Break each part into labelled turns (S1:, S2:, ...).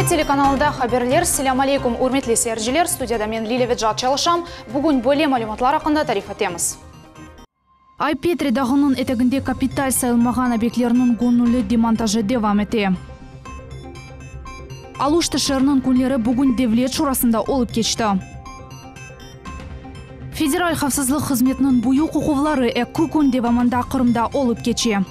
S1: Мемлекет телеканалында хаберлер. Селям алейкум, урметли сәржілер. Студияда мен Лилевет Жатчалышам. Бүгін бөле малюматлар ақында тариф етеміз. Айпетри дағының етігінде капиталь сайылмаған объектлерінің гоннулы демонтажы девам ете. Алушты шырының күнлері бүгін Девлет шурасында олып кечті. Федераль қавсызлық қызметінің бұйы құқывлары әккі күн девамында Қырымда олып кече.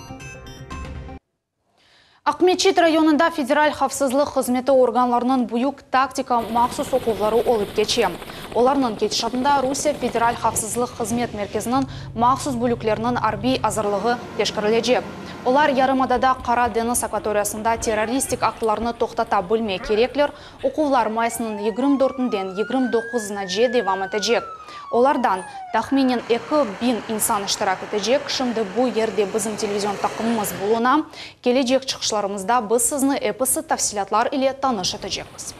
S1: Ақметшет районында федераль қавсызлық қызметі органларының бұйық тактика мақсус оқулары олып кече. Оларның кетішатында Русия федераль қавсызлық қызмет мерkezінің мақсус бүліклерінің арби азырлығы тешкірілежек. Олар ярымадада Қара Деңіз акваториясында террористик актыларыны тоқтата білме кереклер, оқулар майсының 24-ден 29-на же девам етежек. Олардан тахминен 2000 инсан іштірак етежек. Шымды бұл ерде біздің телевизион тақымымыз болуына, кележек чықшыларымызда біз сізні эпысы тавсилатлар или таныш етежекпіз.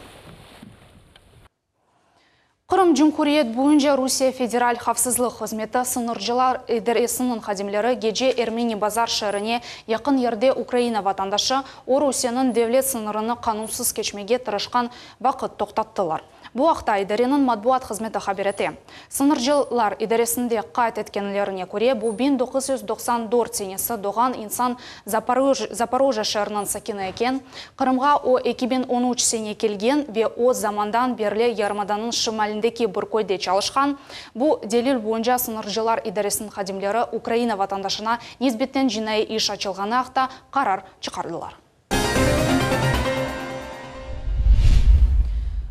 S1: Қырым Жүмхуриет бойынша Русия федераль қавсызлық қызметі сыныржылар идересінің қадимлері геже Эрмени базар шәріне яқын ерде Украина ватандашы о Русияның девлет сынырыны қанунсыз кечмеге тырышқан бақыт тоқтаттылар. Бұл ақта идеренің матбуат қызметі хабереті. Сыныржылар идересінде қайт еткенлеріне көре, бұл 1994 сенесі доған инсан Запорожа шәрінің сакені екен. Қырымға о 2013 сене келген ве о замандан берле ярмаданын шымаліндекі бір көйде чалышқан. Бұл делил бойынша сыныржылар идересінің қадимлері Украина ватандашына незбеттен жинай иш açылғаны ақта қарар чықардылар.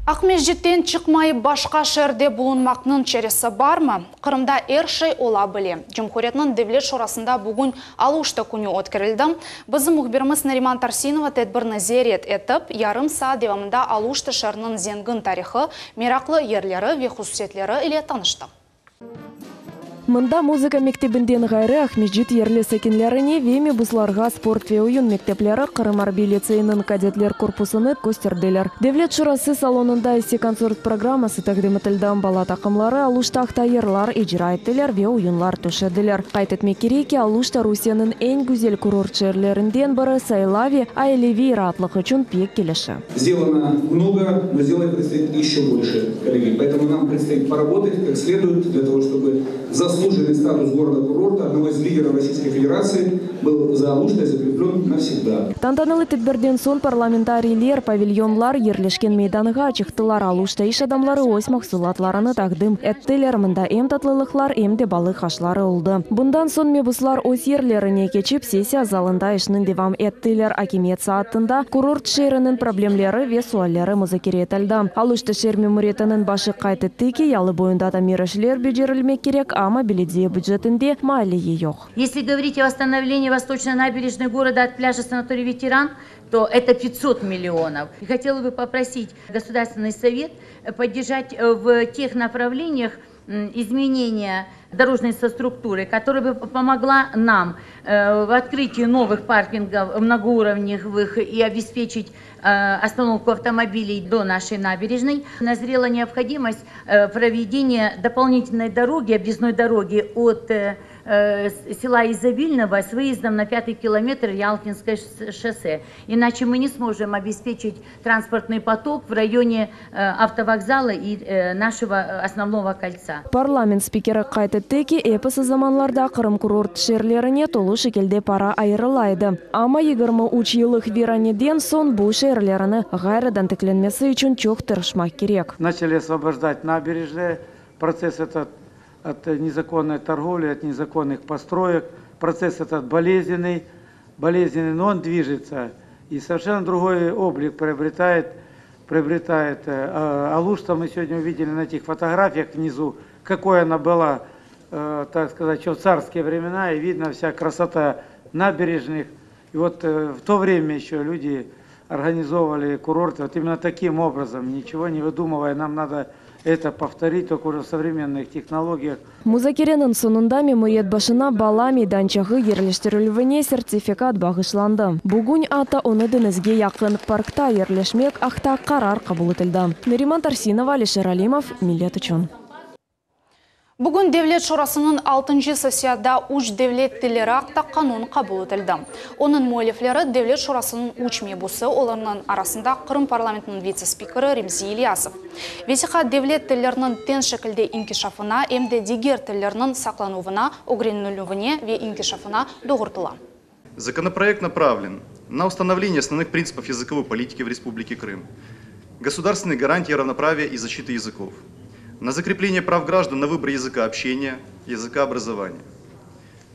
S1: Ақмежеттен чықмай башқа шәрде бұлынмақның чересі бар ма? Қырымда әршей ола біле. Жүмхуретінің Девлет шорасында бүгін алушты күні өткерілді. Біздің мұхберіміз Нариман Тарсинова тәдбірні зерет етіп, ярым саат девамында алушты шәрінің зенгін тарихы, мерақлы ерлері ве хусусетлері иле танышты.
S2: Мында музыка мектебінден ғайры Ахмеджет ерлі сәкенлеріне веме бұзларға спорт ве ойын мектеплері Қырым арби лицейінің кадетлер корпусыны көстерделер. Девлет шурасы салонында есе концерт программасы тәқдім етілді. Бала тақымлары алуштақта ерлар ижра еттілер ве ойынлар төшеділер. Қайт етмек кереке алушта Русияның ең güzel курорт жерлерінден бірі Сайлави Айлеви ратлық үшін пек келеші.
S3: Сделано много, но сделать предстоит еще больше, коллеги. Поэтому нам предстоит поработать как следует для того, чтобы заслуженный статус города-курорта одного из лидеров Российской Федерации был за Алуштой закреплен навсегда.
S2: Тантаналы тедберден сон парламентарийлер павильонлар ерлешкен мейданға чықтылар. Алушта иш адамлары ось мақсулатларыны тақдым әттілер. Мында эм татлылықлар, эм де балық хашлары олды. Бұндан сон мебуслар ось ерлеріне кечіп сессия залында ішінің девам әттілер. Акимет саатында курорт шерінің проблемлері ве суаллері музакере етілді. Алушта шер мемориетінің башы қайт еттіке ялы бойында да мерішілер бюджерілмек керек, ама билетзе бюджетінде малие жоқ.
S4: Если говорить о восстановлении восточной набережной города от пляжа санаторий «Ветеран», то это 500 миллионов. И хотела бы попросить Государственный совет поддержать в тех направлениях изменения дорожной инфраструктуры, которая бы помогла нам в открытии новых паркингов многоуровневых и обеспечить остановку автомобилей до нашей набережной. Назрела необходимость проведения дополнительной дороги, объездной дороги от села Изобильного с выездом на 5-й километр Ялтинское шоссе. Иначе мы не сможем обеспечить транспортный поток в районе автовокзала и нашего основного кольца.
S2: Парламент спикері қайтеттеки эпысы заманларда Қырым курорт шерлеріне толы шекелде пара айырылайды. Ама 23 йылық веранеден сон бұл шерлеріні ғайрыдан текленмесі үшін чоқ тырышмақ керек.
S5: Начали освобождать набережные. Процесс этот от незаконной торговли, от незаконных построек. Процесс этот болезненный, но он движется. И совершенно другой облик приобретает. Алушта мы сегодня увидели на этих фотографиях внизу, какой она была, так сказать, еще в царские времена. И видно вся красота набережных. И вот в то время еще люди организовывали курорты вот именно таким образом, ничего не выдумывая. Нам надо это повторить только уже в современных технологиях.
S2: Музакеренің сонында мемориет башына бала мейданчағы ерлештірілуіне сертификат бағышланды. Бүгін ата оны дінізге яқын паркта ерлешмек ақта қарар қабыл етілді. Нариман Тарсинова, Алишер Алимов, Миллет үшін.
S1: Бүгін Девлет Шурасының 6-й сессияда уч девлет тілері ақта қанун қабыл етілді. Оның муалифлері Девлет Шурасының уч мебусы, оларының арасында Қырым парламентінің вице-спикері Ремзи Ильясов. Весиха девлет тілерінің тен шекілде инкишафына, емде дигер тілерінің сақлануына, огреннулювіне ве инкишафына доғыртыла.
S6: Законопроект направлен на установление основных принципов языковой политики в Республике Крым, государственные гарантии равноправия и защиты языков, на закрепление прав граждан на выбор языка общения, языка образования,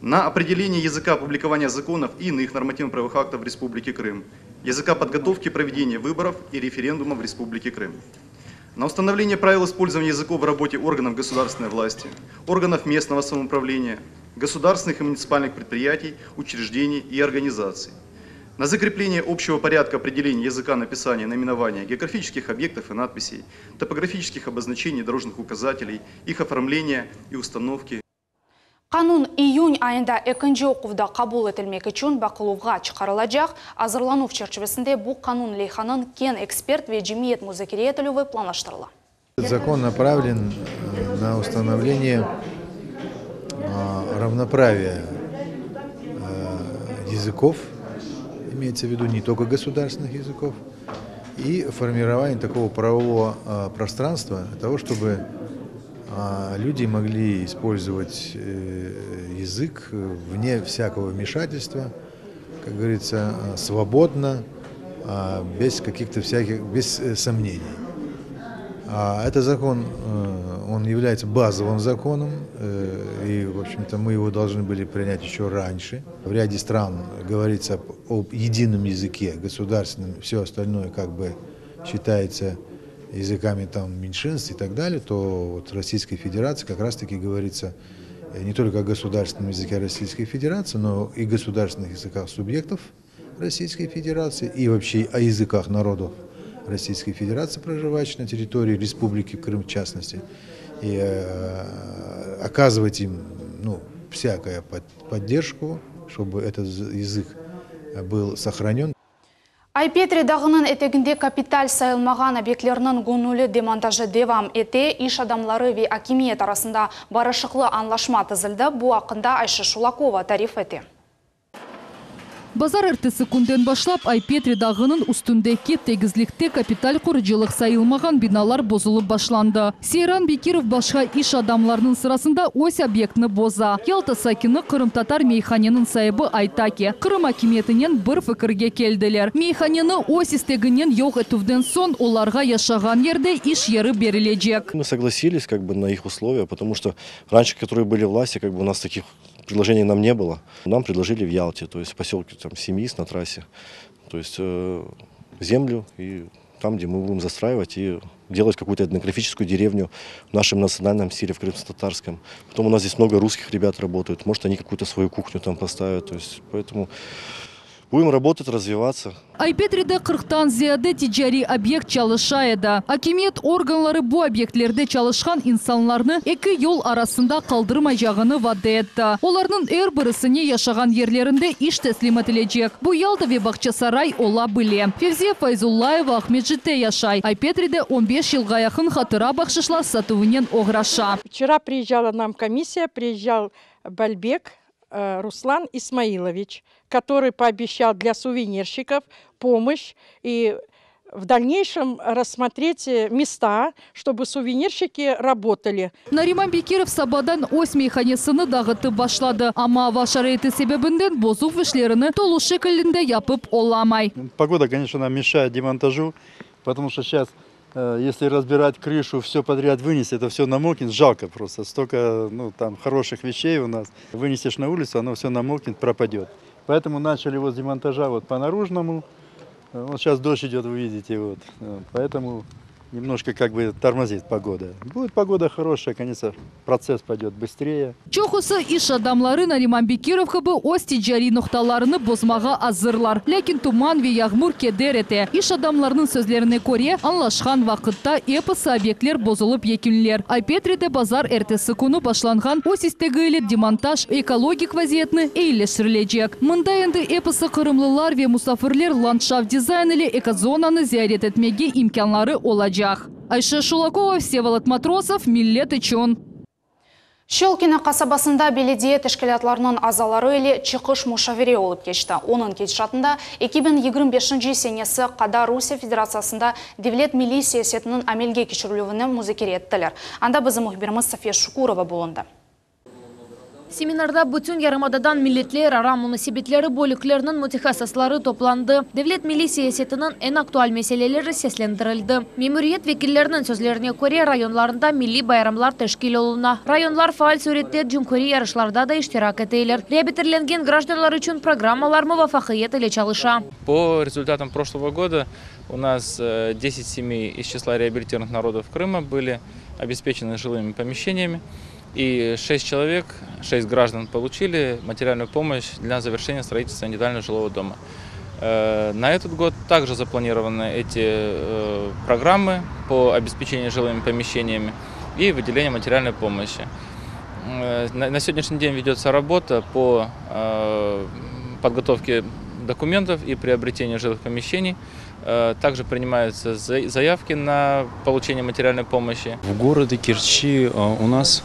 S6: на определение языка опубликования законов и иных нормативно-правовых актов в Республике Крым, языка подготовки и проведения выборов и референдумов в Республике Крым, на установление правил использования языков в работе органов государственной власти, органов местного самоуправления, государственных и муниципальных предприятий, учреждений и организаций, на закрепление общего порядка определения языка написания, наименования географических объектов и надписей, топографических обозначений дорожных указателей, их оформления и установки.
S1: Қанун июнь айында экінші оқuvda қабыл етілмек үшін бақылауға чықарылacak. Азырлану черчевесінде бұл қанун лейханын кен эксперт ве жемиет музакире етілуі планлаштырыла.
S7: Закон направлен на установление равноправия языков, имеется в виду не только государственных языков, и формирование такого правового пространства для того, чтобы люди могли использовать язык вне всякого вмешательства, как говорится, свободно, без каких-то без сомнений. Этот закон, он является базовым законом, и, в общем-то, мы его должны были принять еще раньше. В ряде стран говорится об едином языке государственном, все остальное как бы считается языками там меньшинств и так далее, то вот Российской Федерации как раз-таки говорится не только о государственном языке Российской Федерации, но и государственных языках субъектов Российской Федерации и вообще о языках народов Российской Федерации, проживающих на территории Республики Крым в частности, и оказывать им всякую поддержку, чтобы этот язык был сохранен.
S1: Айпетри дағының етегінде капиталь сайылмаған объектлерінің гонулі демонтажы девам ете, иш адамлары ве акимиет арасында барышықлы анлашма тізілді. Бұл ақында Айша Шулакова тариф еті.
S8: Базар әртісі күнден башлап Айпетри дағының үстіндегі тегізлікте капиталь құрыжылық сайылмаған биналар бозылып башланды. Сейран Бекиров башқа иш адамларының сырасында ось объектіні боза. Ялта сакины Қырым татар мейханенің сайыбы Айтаке. Қырым акиметінен бір фікірге келділер. Мейханені ось істегінен йоқ етувден сон оларға яшаған ерде иш ері берілежек.
S9: Мы согласились на их условия, потому что раньше, которые были в власти, у нас таких предложений нам не было. Нам предложили в Ялте, то есть в поселке Семиис на трассе, то есть землю и там, где мы будем застраивать и делать какую-то этнографическую деревню в нашем национальном стиле, в крымско-татарском. Потом у нас здесь много русских ребят работают, может они какую-то свою кухню там поставят, то есть поэтому будем работать, развиваться.
S8: Айпетриде 40-тан зияде тиджари объект çalışaydı. Акимет органлары bu объектлерде çalışkan insanlarını iki yol arasında kaldırmayacağını vaat etti. Onların her birisine yaşayan yerlerinde iş teslim edilecek. Bu Yalta ve Bahçesaray olabilir. Fevziye Fayzullayeva Ahmetjit'te yaşay. Айпетриде 15 yılga yakın hatıra bakşışlar satuvinen oğraşa.
S10: Вчера приезжала нам комиссия, приезжал Бальбек Руслан Исмаилович, который пообещал для сувенирщиков помощь и в дальнейшем рассмотреть места, чтобы сувенирщики работали.
S8: Нариман Бекиров Сабадан ось мейханесini dağıtı başladı. Ama hava şarayeti sebebinden bozuk işlerini dolu şekilde yapıp olamay.
S11: Погода, конечно, нам мешает демонтажу, потому что сейчас, если разбирать крышу, все подряд вынести, это все намокнет, жалко просто. Столько там хороших вещей у нас. Вынесешь на улицу, оно все намокнет, пропадет. Поэтому начали с демонтажа по наружному. Вот сейчас дождь идет, вы видите, поэтому немножко тормозит погода. Будет погода хорошая, конечно, процесс пойдет быстрее.
S8: Çoxusu iş adamları Naриман Бекиров gibi öz ticari noktalarını bozmağa hazırlar. Lakin tuman ve yağmur keder ete. İş adamlarının sözlerine göre anlaşkan vakitte epısı obyektler bozulup yekünler. Aypetri'de bazar ertesi günü başlanğan o isteğiyle demontaj ekologik vaziyetini eğleştirilecek. Mında endi epısı Kırımlılar ve musafirler landşaft dizayn ile ekozonanı ziyaret etmege imkanları olacak. Ayşe Шулакова, Всеволод Матросов, Миллет Ичон.
S1: Щелкино қасабасында беледие тешкілатларының азалары еле чықыш мұшавере олып кешті. Оның кетшатында 2025 сенесі қада Русия Федерациясында Девлет милиция сетінің амелге кешірілуіні музыкере еттілер. Анда бізім мұхберіміз София Шукурова болынды.
S12: Семинарда бүтін ярымададан миллетлер ара мунисипетлері бөліклерінің мутихасаслары топланды. Девлет милиция сетінің ең актуаль меселелері сеслендірілді. Мемуриет векиллерінің сөзлеріне көре районларында милли байрамлар тәшкил олуна. Районлар фаал суреттер жүмкөри ярышларда да иштирак етейлер. Реабилитирленген гражданлар үшін программалар мувафақиет или чалыша.
S13: По результатам прошлого года у нас 10 семей из числа реабилитированных народов Крыма были обеспечены жилыми помещениями. И 6 граждан получили материальную помощь для завершения строительства индивидуального жилого дома. На этот год также запланированы эти программы по обеспечению жилыми помещениями и выделению материальной помощи. На сегодняшний день ведется работа по подготовке документов и приобретению жилых помещений. Также принимаются заявки на получение материальной помощи.
S14: В городе Керчи у нас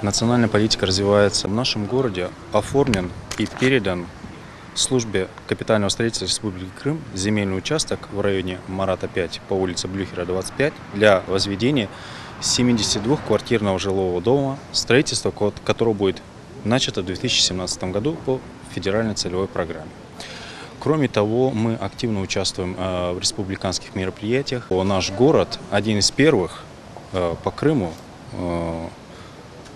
S14: национальная политика развивается. В нашем городе оформлен и передан службе капитального строительства Республики Крым земельный участок в районе Марата 5 по улице Блюхера 25 для возведения 72-квартирного жилого дома, строительство которого будет начато в 2017 году по федеральной целевой программе. Кроме того, мы активно участвуем в республиканских мероприятиях. Наш город, один из первых по Крыму,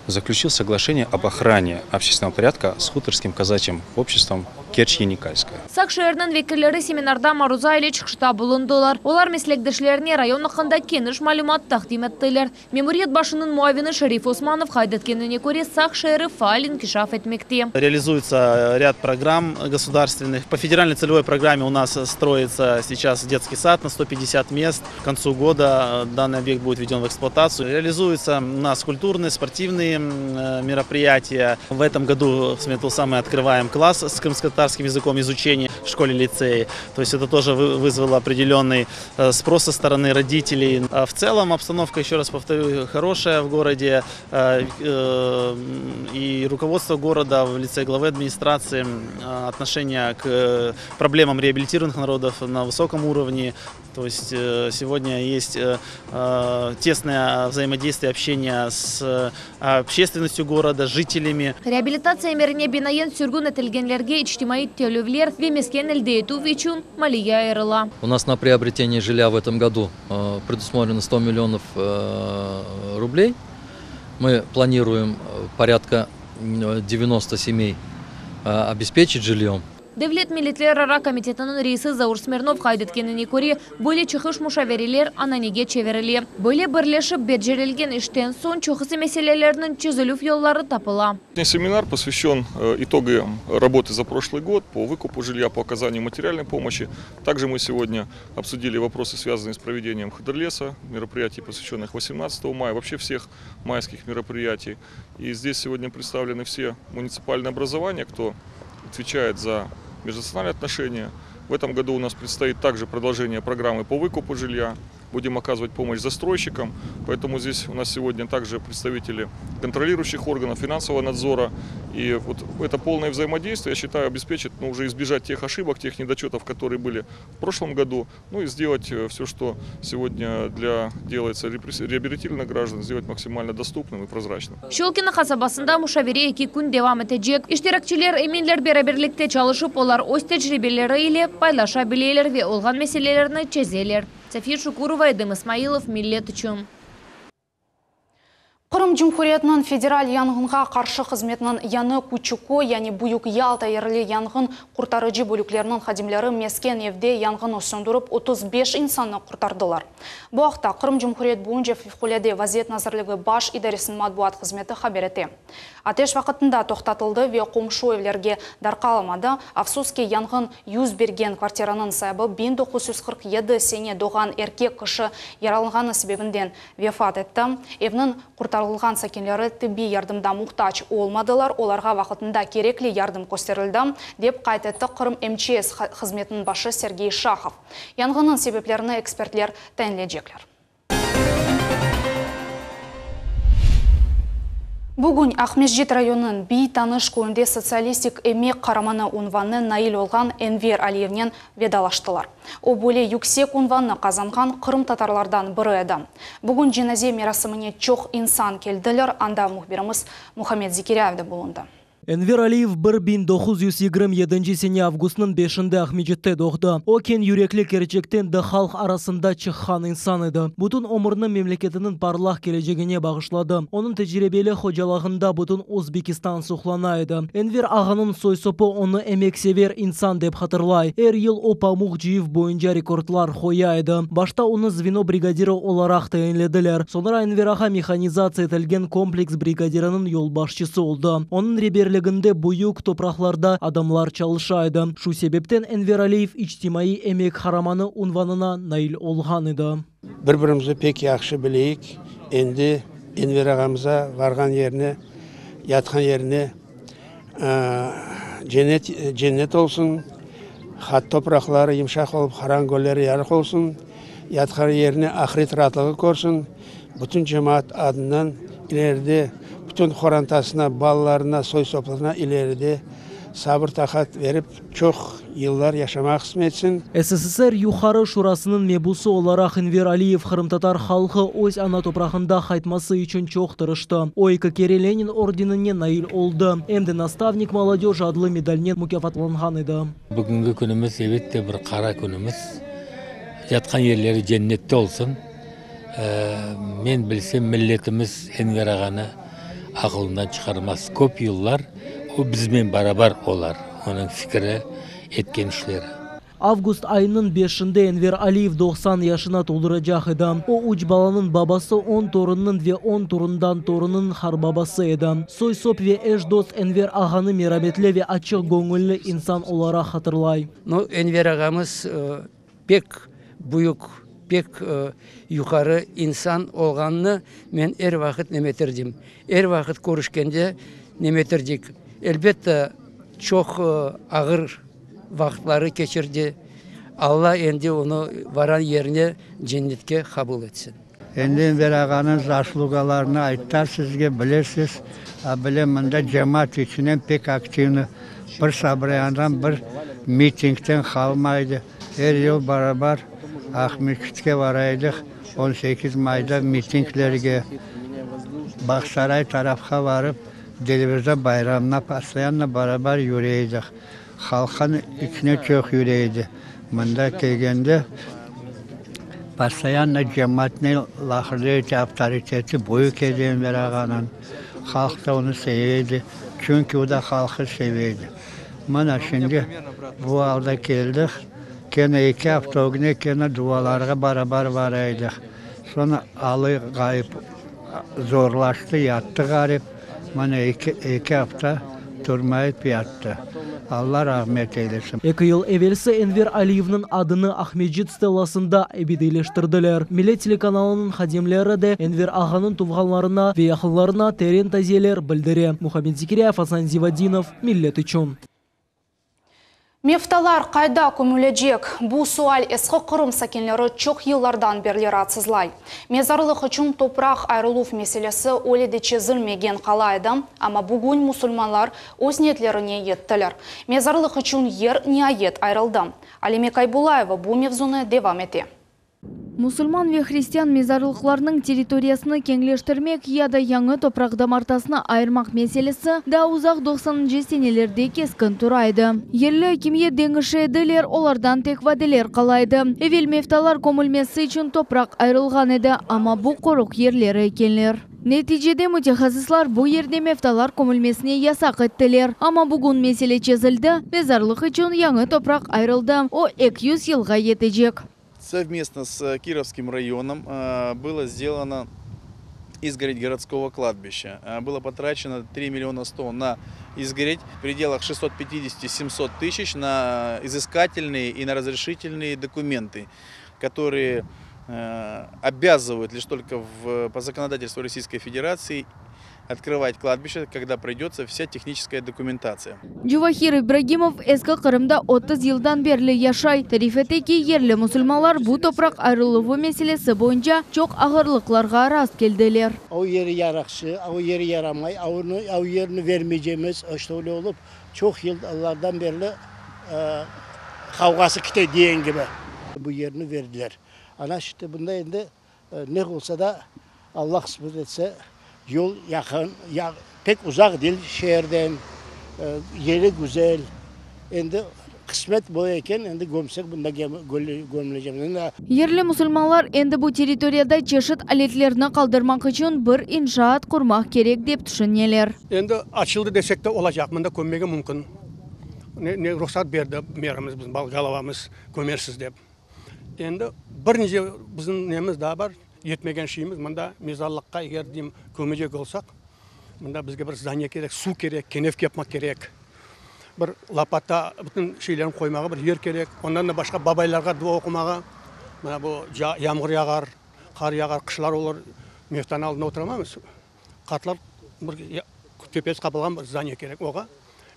S14: заключил соглашение об охране общественного порядка с хуторским казачьим обществом Керчь-Яникальская.
S12: Сакшернен векиллери семинарда Маруза или чықшта bulundular. Олар меслектешлеріне район нақында кеніш малюмат тақдим еттілер. Мемуриет башының муавины Шариф Османов хайдаткеніне көре Сакшеры файлин кишаф етмекте.
S15: Реализуется ряд программ государственных. По федеральной целевой программе у нас строится сейчас детский сад на 150 мест. К концу года данный объект будет введен в эксплуатацию. Реализуются у нас культурные, спортивные мероприятия. В этом году мы открываем класс с крымско-татарским языком изучения в школе-лицее. То есть это тоже вызвало определенный спрос со стороны родителей. В целом обстановка, еще раз повторю, хорошая в городе. И руководство города в лице главы администрации отношение к проблемам реабилитированных народов на высоком уровне. То есть сегодня есть тесное взаимодействие, общение с общественностью города, жителями.
S12: Реабилитация меріне бинаен сүргін етілгенлерге ичтимаи төлөвлер вемескен әлде ету вичун малия айрыла.
S16: У нас на приобретение жилья в этом году предусмотрено 100 миллионов рублей. Мы планируем порядка 90 семей обеспечить жильем.
S12: Девлет милитлер комитетінің рейсі Заур Смирнов хайдаткеніне көре бөлі чықыш мұшаверелер ананеге чеверіле. Бөлі бірлешіп беджерелген іштен сон чоқысы мәселелерінің чезілуф еллары тапыла.
S17: Семинар посвящен итогам работы за прошлый год по выкупу жилья, по оказанию материальной помощи. Также мы сегодня обсудили вопросы, связанные с проведением Хадерлеса, мероприятий, посвященных 18 мая, вообще всех майских мероприятий. И здесь сегодня представлены все муниципальные образования, кто отвечает за межнациональные отношения. В этом году у нас предстоит также продолжение программы по выкупу жилья. Будем оказывать помощь застройщикам. Поэтому здесь у нас сегодня также представители контролирующих органов, финансового надзора. И вот это полное взаимодействие, я считаю, обеспечит уже избежать тех ошибок, тех недочетов, которые были в прошлом году. Ну и сделать все, что сегодня делается реабилитированных граждан, сделать максимально доступным и прозрачным.
S12: Щелкино қасабасында мұшавере 2 күн девам етежек. Иштиракчилер эминлер береберлікте чалышып, олар өз тәжірибелері ile пайлаша білейлер ве олған мәселелеріні чезелер. София Шукурова, Эдем Исмаилов, Миллет үшін.
S1: Қырым Жүмхуриетінің федераль яңғынға қаршы қызметінің яны Кучуко, яны Буюк Ялта ерлі яңғын құртарыжы бөліклерінің қадимлері мескен евде яңғын өсіндіріп 35 инсанны құртардылар. Бұл ақта Қырым Жүмхуриет бойынша Февхуледе вазиет назарлығы баш идаресін матбуат қызметі хабереті. Атеш вақытында тоқтатылды ве қомшу евлерге дарқаламады. Афсуске яңғын 100 берген квартираның сайбы 1947 сене доған еркек кышы яралынғаны себебінден вефат етті. Евнің құртарылған сәкенлері тибби ярдымда мұқтач олмадылар, оларға вақытында керекли ярдым көстерілді, деп қайтетті Қырым МЧС қызметінің башы Сергей Шахов. Яңғының себеплеріні экспертлер тәнледжеклер. Бүгін Ахмежит районын бейтаныш көңде социалистик эмек қараманы унванны наил олған Энвер Алиевнен ведалаштылар. О бөле юксек унванны қазанған Қырым татарлардан бірі еді. Бүгін женазе мерасымыне чоқ инсан келділер, анда мұхбиріміз Мухаммед Зикиряевді болынды.
S18: Энвер Алиев 1927 августның 5-інде Ахмеджетте доқты. О кен юреклі керчектен да халық арасында чыққан инсан еді. Бұтын омырны мемлекетінің парлах кележегіне бағышлады. Оның тәжірибелі хожалағында бұтын Өзбекистан сұқлана еді. Энвер ағаның сойсопы оны эмексевер инсан деп хатырлай. Әр ел опамуқ жиев бойынша рекордлар хоя еді. Башта оны звено бригадиры оларақ тәйінледілер. Соныра Энвер аға механизация етілген комплекс бригадирінің yolбашчысы oldu. Оның реберлі бұйық топрақларда адамлар çalışайды. Шу себептен Энвер Алиев ичтимаи эмек хараманы унванына наил олған еді.
S19: Бір-бірімізді пек яқшы білейік. Енді Энвер ағамыза барған еріне, ятқан еріне женет олсын, хат топрақлары емшақ олып, харан гөлері ярық олсын, ятқан еріне ақырет ратлығы көрсін, бүтін жемаат адынан илерде bütün хорантасына, балаларына, сой-сопларына илерide sabır takat verip çok yıllar yaşamak kısmetsin.
S18: СССР Юхары Шурасының мебусы оларақ Энвер Алиев Қырым-татар халқы өз ана топрағында қайтмасы үшін çok тырышты. Ойка Кере Ленин орденіне наил oldu. Әмді наставник молодежь адлы медальнен мүкафатланған еді.
S20: Бүгінгі күніміз әбетте бір қара күніміз. Жатқан ерлері жәннетте olsun. Мен білсем миллетіміз Энвер ағаны ақылынан шығармас. Көп yıllar o bizмен барабар олар. Оның fikri etken işleri.
S18: Август айының 5-інде Энвер Алиев 90 yaşına толдырacak еді. O uç баланың бабасы 10 torunның ve 10 torundan torunның хар-бабасы еді. Сой-соп ve eş dost Энвер ағаны мераметлі ve açık gönüllü insan olarak hatırlay.
S19: Энвер ағамыз pek büyük, pek yukarı insan olganını men er vakit nemetirdim. Er vakit görüşkende nemetirdik. Elbette çok ağır vakitleri geçirdi. Allah endi onu varan yerine cennetke kabul etsin.
S21: Endi Enver ağanın zaslугаларını ayttar sizge bilirsiniz. Bileminde cemaat içinden pek aktivni. Bir sabrayandan bir mitingden kalmaydı. Her yıl beraber Ahmetçik'e varaydık. 18 May'da mitinglerge Baksaray tarafına varıp Delibir'de bayramına paslayanla beraber yürüyorduk. Halkın içine çok yürüyordu. Bunda gelgende paslayanla cemaatine lahırlıydı, avtoriteti büyük edin ver ağanın. Halk da onu seviyordu. Çünkü o da halkı seviyordu. Bana şimdi bu alda geldik. Kene 2 hafta o güne kene dualarga beraber varaydık. Sonra alı kayıp zorlaştı, yattı garip. Bana 2 hafta durmayıp yattı. Allah rahmet eylesin.
S18: 2 yıl evvelsi Enver Aliyev'nin adını Ahmedjit stelasında ebediyleştirdiler. Millet telekanalının hadimleri de Enver ağanın tuğanlarına ve yakınlarına terin taziyeler bildirir. Muhammed Zikiryaev, Hasan Zivadinov, Millet için.
S1: Meftalar қайда көмілежек? Бұл суал есқі Қырым сәкенлері çok yıllardan beri rahatsızlay. Mezarlıq için toprak ayrılıf meselesi öyle çözülmegen қалайды, ama bugün musulmanlar öz niyetlerine yettiler. Mezarlıq için yer nihayet ayrıldı. Alime Kaybulayeva bu mevzunu devam etti.
S12: Musulman ve Hristiyan mezarlıklarının teritoriyasını kengleştirmek ya da yanı toprak damartasını ayırmak meselesi da uzak 90. senelerde keskin turaydı. Yerli kimye dengişi ediler, olardan tek vadeler kalaydı. Evvel meftalar komulmesi için toprak ayrılgan edi, ama bu koruk yerleri ekenler. Neticede mütehassıslar bu yerde meftalar komulmesine yasak ettiler. Ama bugün mesele çözüldü, mezarlık için yanı toprak ayrıldı. O 200 yılga yetecek.
S22: Совместно с Кировским районом было сделано изгородь городского кладбища. Было потрачено 3 миллиона 100 на изгородь в пределах 650-700 тысяч на изыскательные и на разрешительные документы, которые обязывают лишь только по законодательству Российской Федерации открывать кладбище, когда пройдется вся техническая документация.
S12: Джувахир Ибрагимов эскі Қырымда 30 жылдан берлі яшай. Тарифетеки ерлі мұсылмалар бұл топрақ айрылығы меселесі бойынша çok ağırlıklarga rast geldiler.
S3: O yeri yaraksı, o yeri yaramay, o yerini vermeyeceğimiz işte öyle olup çok yıllardan beri kavgası kitay diyen gibi bu yerini verdiler. Ana işte bunda şimdi ne olsa da Allah kısmet etse yol yakın, pek uzak değil şehirden, yeri güzel. Şimdi kısmet boyayken şimdi gömsek bunda gömüleceğim.
S12: Yerli musulmanlar endi bu teritoriyada çeşit aletlerini kaldırmak için bir inşaat kurmak gerek deyip düşünüyorlar.
S4: Endi açıldı desek de olacak. Bunda kömmege mümkün. Ne ruhsat verdi merimiz, bizim galavamız kömersiz deyip. Endi bir nece bizim nemiz daha var. Yetmegen şeyimiz. Bunda mezarlıkka eğer diyeyim kömecek olsak, bunda bizge bir zanya gerek, su gerek, kenef yapmak gerek. Bir lapata bütün şeylerini koymağa bir yer gerek. Ondan da başka babaylarga dua okumağa. Mana bu yağmur yağar, kar yağar, kışlar olur. Meftan altında oturamamız. Katlar bir tepesi kapılgan bir zanya gerek. Oğa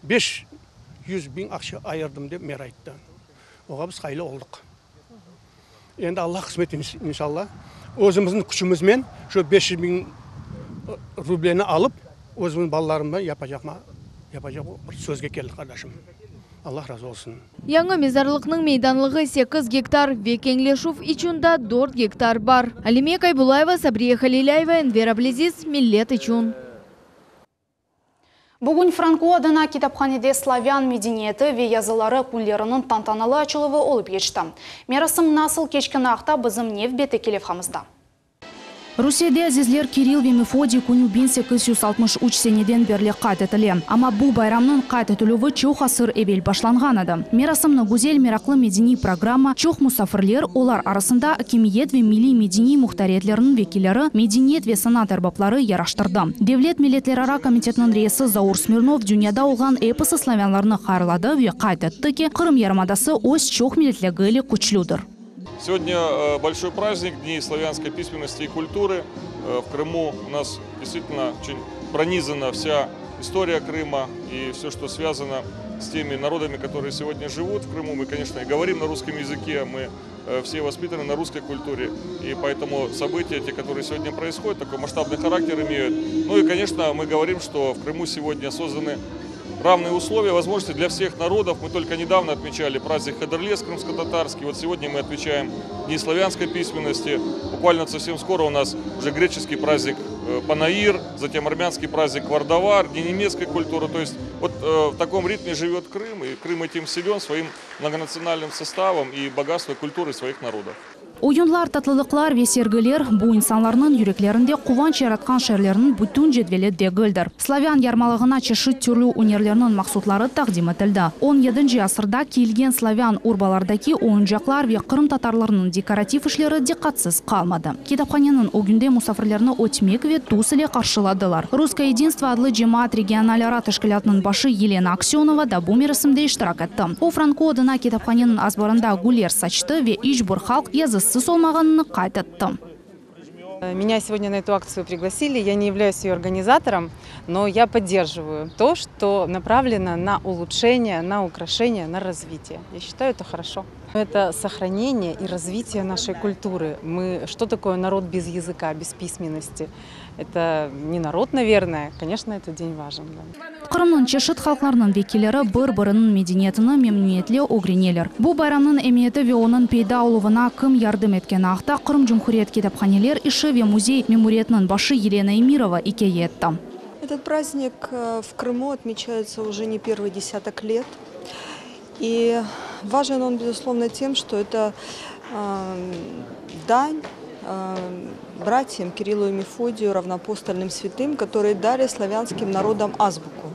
S4: 500 bin akça ayırdım diye mer aytты. Oğa biz hayli olduk. Endi Allah kısmet inşallah. Özümüzün küçümüzmen şu 500 bin rubleni alıp özümün ballarımla yapacak bir sözge geldik kardeşim. Allah razı olsun.
S12: Yangi mezarlıkның meydanlığı 8 gektar ve kengleşuf içinde 4 gektar var. Alime Kaybulayeva, Sabriye Halilayeva, Enver Abliziz, Millet için.
S1: Бүгін Франко адына kitapxanede Slavyan medeniyeti ve yazıları күндерінің тантаналы açılığı olup geçti. Merasım nasıl keçkin ақта bizim nev beti kelefhamızda. Rusiyada azizler Kirill ve Mefodiy күні 1863 seneden berli qayt etili. Ama bu bayramның qayt etülüvü çok asır evvel başlanğan edi. Merasımны güzel meraklı medeni programma çok musafirler olar arasında hakimiyet ve milli medeni muhtariyetlerinin vekilleri, medeniyet ve sanat erbapları yaraştırdı. Devlet Milletlerara Komitetinin reisi Zaur Smirnov dünyada olğan eposu slavyanlarını xarladı ve qayt etdi ki Kırım Yarımadası öz çok milletliliğiyle güçlüdür.
S17: Сегодня большой праздник Дней славянской письменности и культуры. В Крыму у нас действительно очень пронизана вся история Крыма и все, что связано с теми народами, которые сегодня живут в Крыму. Мы, конечно, и говорим на русском языке, мы все воспитаны на русской культуре. И поэтому события, те, которые сегодня происходят, такой масштабный характер имеют. Ну и, конечно, мы говорим, что в Крыму сегодня созданы равные условия, возможности для всех народов. Мы только недавно отмечали праздник Хадырлес крымско-татарский. Вот сегодня мы отмечаем Дни славянской письменности. Буквально совсем скоро у нас уже греческий праздник Панаир, затем армянский праздник Вардавар, Дни немецкой культуры. То есть вот в таком ритме живет Крым, и Крым этим силен своим многонациональным составом и богатством культуры своих народов.
S1: Oyunlar, tatlılıklar ve sergiler bu insanların yüreklerinde kuvanç yaratkan şerlerinin bütün cedveli degildir. Slavyan yarmalığına çeşit türlü unerlerinin maksutları takdim etildi. 17. asırda kelgen Slavyan urbalardaki oyuncaklar ve Kırım Tatarlarının dekoratif işleri dikkatsiz kalmadı. Kitapxanenin o günde musafirlerini ötmek ve tuz ile karşıladılar. Rusko Единство adlı cemaat regionalara teşkilatının başı Yelena Aksionova da bu merasimde iştirak etti. O Franko adına kitapxanenin azbarında güller saçtı ve icbur halk yazısı
S23: Меня сегодня на эту акцию пригласили. Я не являюсь ее организатором, но я поддерживаю то, что направлено на улучшение, на украшение, на развитие. Я считаю, это хорошо. Это сохранение и развитие нашей культуры. Что такое народ без языка, без письменности? Это не народ, наверное. Конечно, этот день важен.
S1: Kırımның çeşit halklarının vekilleri bir-birinin medeniyetini memnuniyetle öğrenirler. Bu bayramның emniyeti ve onun peyda oluvuna kim yardım etken ақта Kırım Cumhuriyet Kitapxaneler işi ve muzey memuriyetinin başı Елена Эмирова hikaye etti.
S24: Этот праздник в Крыму отмечается уже не первый десяток лет. И важен он, безусловно, тем, что это дань братьям Кириллу и Мефодию, равноапостольным святым, которые дали славянским народам азбуку.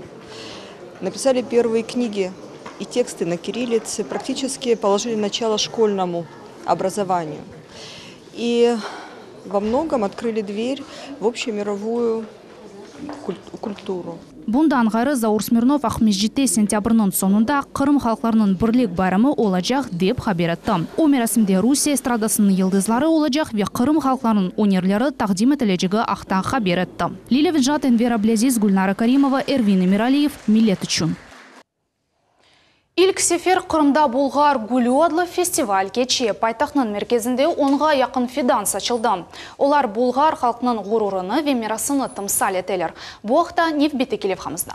S24: Написали первые книги и тексты на кириллице, практически положили начало школьному образованию. И во многом открыли дверь в общемировую культуру.
S1: Bundan gayrı Заур Смирнов Ахмеджитте сентябрның sonunda Кырым халыкларының бірлік байрамы olacak деп хабар etdi. O merasimde Rusiya estradasының yıldızları olacak ve Kırım halklarının өнерлері тaqdim etileceği aqtan xabar etdi. Lila Vidjat, Enver Ablaziz, Gulnara Karimova, Ervin Emiraliyev, Millet üçün. İlk sefer Kırım'da Bulgar Gülü adlı festival keçi paytaxtның merkezinde 10'a yakın fidan saçıldı. Olar Bulgar halkının gururunu ve mirasını tımsal eteler. Bu haqda Nevbeti Kelevxamızda.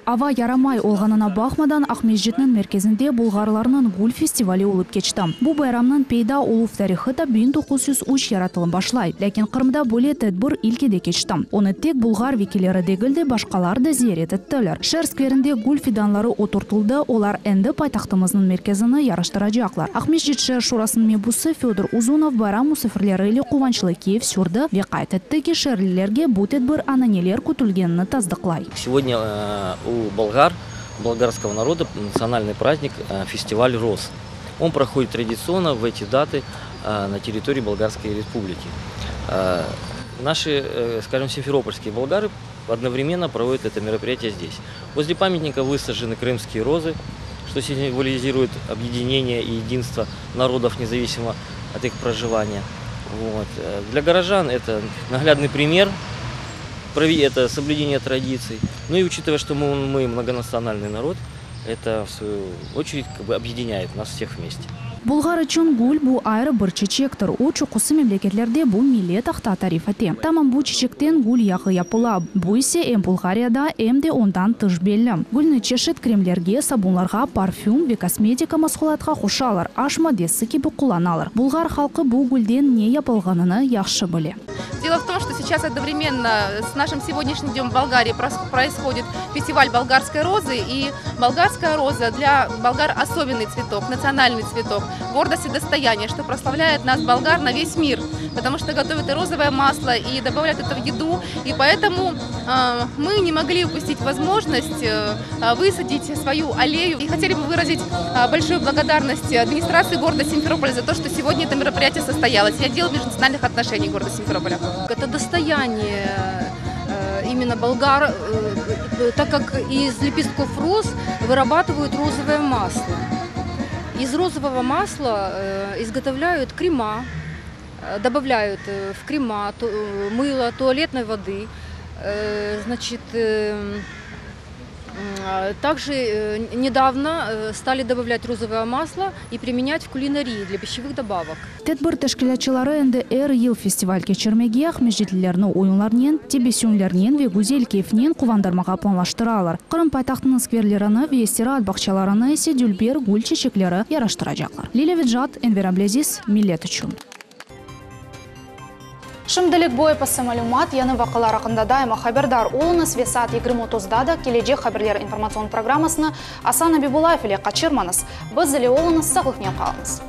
S1: Ава ярамай olğanına baxmadan Ахмеджитнің merkezinde Bulgarlarının Gül festivali olup geçti. Bu bayramның peyda olup tarixi da 1903 yaratılım başlay. Lakin Kırım'da böyle tedbir ilkide geçti. Onu tek Bulgar vekilleri degildi, başkalar da ziyaret ettiler. Şehir skverinde Gül fidanları oturtuldu. Olar endi paytaxtımızın merkezini yarıştıracaklar. Ахмеджит şehir şurasının mebusu Fyodor Uzunov bayram musafirleriyle kuvançlı keyif sürdü ve qayt etdi ki şehirlilerge bu tedbir ananeler kutilgenini tasdiqlay.
S2: Сегодня у болгарского народа национальный праздник фестиваль роз. Он проходит традиционно в эти даты на территории Болгарской республики. Наши, скажем, симферопольские болгары одновременно проводят это мероприятие здесь. Возле памятника высажены крымские розы, что символизирует объединение и единство народов, независимо от их проживания. Вот. Для горожан это наглядный пример. Это соблюдение традиций. Ну и учитывая, что мы многонациональный народ, это в свою очередь объединяет нас всех вместе.
S1: Bulgar için gül bu ayrı bir çiçektir. O çokusu memleketlerde bu millet aqta tarif etti. Tamam bu çiçekten gül yağı yapıla. Bu ise hem Bulgariyada hem de ondan tış belli. Gülni çeşit kremlerge, sabunlarga, parfüm ve kosmetika maskulatga qoşalır. Aşma desi gibi kullanalır. Bulgar halkı bu gülden ne yapılganını yaxşı bilir.
S5: Дело в том, что сейчас одновременно с нашим сегодняшним днем в Болгарии происходит фестиваль болгарской розы. И болгарская роза для болгар особенный цветок, национальный цветок, гордость и достояние, что прославляет нас, болгар, на весь мир. Потому что готовят и розовое масло, и добавляют это в еду. И поэтому мы не могли упустить возможность высадить свою аллею. И хотели бы выразить большую благодарность администрации города Симферополя за то, что сегодня это мероприятие состоялось. Я отдел межнациональных отношений города Симферополя.
S6: Это достояние именно болгар, так как из лепестков роз вырабатывают розовое масло. Из розового масла изготовляют крема, добавляют в крема мыло, туалетной воды. Значит, также недавно стали добавлять розовое масло и применять в кулинарии для пищевых добавок.
S1: Tedbir teşkilatçıları endi er yıl festival keçirmege Ахмеджитлерni oyunlarnen, tebessümlernen ve güzel keyfinen kuvandırmaga planlaştıralar. Kırım paytaxtının skverlerini ve istirahat bakçalarını ise dülber gül çiçekleri yaraştıracaklar. Lila Vidjat, Enver Ablaziz, Millet üçün. Şimdilik bu epası malumat, yanı vakalar hakkında daima haberdar olunuz ve saat 20:30'da da gelecek haberler informasyon programmasını Asan Abibulayev ile kaçırmanız. Biz ile olunuz, sağlıkla kalınız.